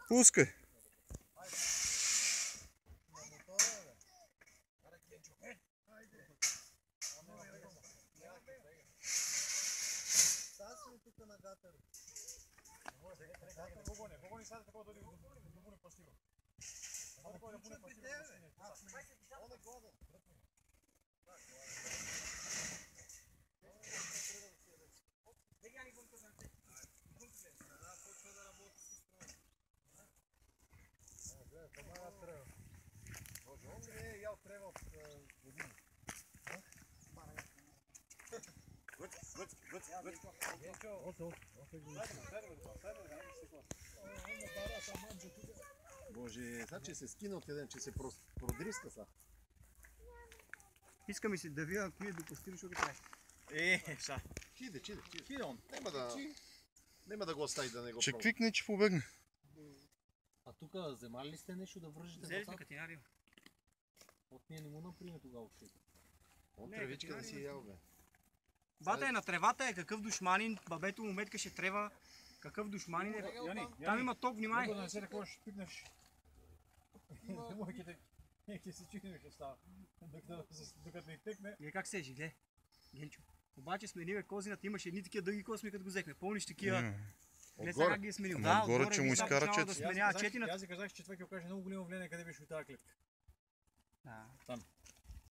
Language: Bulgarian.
Пускай. Боже, сега че се скина от един, че се продриска са. Искаме си да видя, ако е допустим, защото го правиш. Ша. Чиде. Нема да го остави да не го Че пробва. квикне, че побегне. А тук вземали ли сте нещо да вържите Взели сме бацата? катинарио. От ние не му наприме тогава още. От тревичка да си ял, бе. Бата е на тревата, какъв душманин, бабето му меткаше трева, какъв душманин е. Там има топ, внимай. Не се какво ще пипнеш. Нека се чуем, ще става. Докато не текне. Гледай как седи, гледай. Генчо. Обаче смениве козината, имаше едни такива дълги косми, като го взехме. Помниш такива. Гледай сега как ги е сменил. Ама отгоре, че му изкара да чети. сменява четината. Аз ви казах, че това ќе окаже много голямо влияние къде беше от тази клетка. Да. Там.